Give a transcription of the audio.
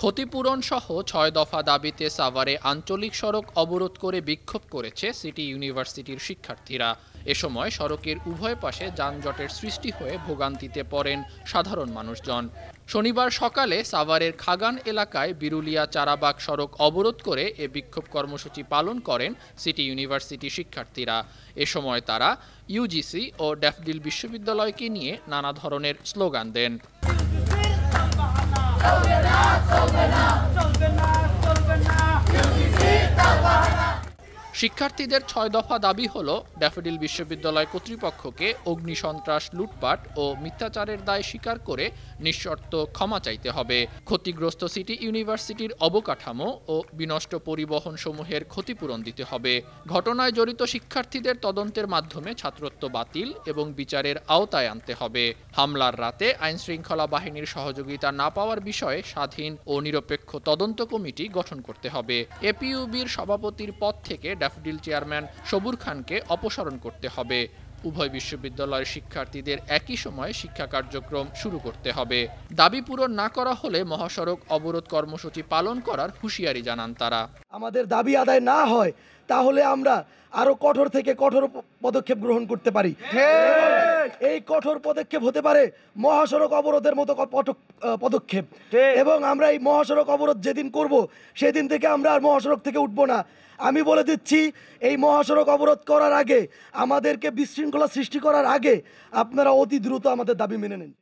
ক্ষতিপূরণ সহ ৬ দফা দাবিতে সাভারে আঞ্চলিক সড়ক অবরোধ করে বিক্ষোভ করেছে সিটি ইউনিভার্সিটির শিক্ষার্থীরা। এ সময় সড়কের উভয় পাশে যানজটের সৃষ্টি হয়ে ভোগান্তিতে পড়েন সাধারণ মানুষজন। শনিবার সকালে সাভারের খাগান এলাকায় বিরুলিয়া চারাবাগ সড়ক অবরোধ করে এ বিক্ষোভ কর্মসূচি পালন করেন সিটি ইউনিভার্সিটি শিক্ষার্থীরা। এ সময় তারা ইউজিসি ও ড্যাফডিল বিশ্ববিদ্যালয়কে নিয়ে নানা ধরনের স্লোগান দেন। শিক্ষার্থীদের ৬ দফা দাবি হল ড্যাফোডিল বিশ্ববিদ্যালয় কর্তৃপক্ষকে অগ্নিসন্ত্রাস, লুটপাট ও মিথ্যাচারের দায় স্বীকার করে নিঃশর্ত ক্ষমা চাইতে হবে। ক্ষতিগ্রস্ত সিটি ইউনিভার্সিটির অবকাঠামো ও বিনষ্ট পরিবহন সমূহের ক্ষতিপূরণ দিতে হবে। ঘটনায় জড়িত শিক্ষার্থীদের তদন্তের মাধ্যমে ছাত্রত্ব বাতিল এবং বিচারের আওতায় আনতে হবে। হামলার রাতে আইনশৃঙ্খলা বাহিনীর সহযোগিতা না পাওয়ার বিষয়ে স্বাধীন ও নিরপেক্ষ তদন্ত কমিটি গঠন করতে হবে। এপিইউবির সভাপতির পদ থেকে ড্যাফোডিল চেয়ারম্যান সবুর খানকে অপসারণ করতে হবে। উভয় বিশ্ববিদ্যালয়ের শিক্ষার্থীদের একই সময়ে শিক্ষা কার্যক্রম শুরু করতে হবে। দাবি পূরণ না করা হলে মহাসড়ক অবরোধ কর্মসূচি পালন করার হুঁশিয়ারি জানান তারা। আমাদের দাবি আদায় না হয় তাহলে আমরা আরো কঠোর থেকে কঠোর পদক্ষেপ গ্রহণ করতে পারি। এই কঠোর পদক্ষেপ হতে পারে মহাসড়ক অবরোধের মতো পদক্ষেপ, এবং আমরা এই মহাসড়ক অবরোধ যেদিন করব সেদিন থেকে আমরা আর মহাসড়ক থেকে উঠব না। আমি বলে দিচ্ছি, এই মহাসড়ক অবরোধ করার আগে, আমাদেরকে বিশৃঙ্খলা সৃষ্টি করার আগে আপনারা অতি দ্রুত আমাদের দাবি মেনে নিন।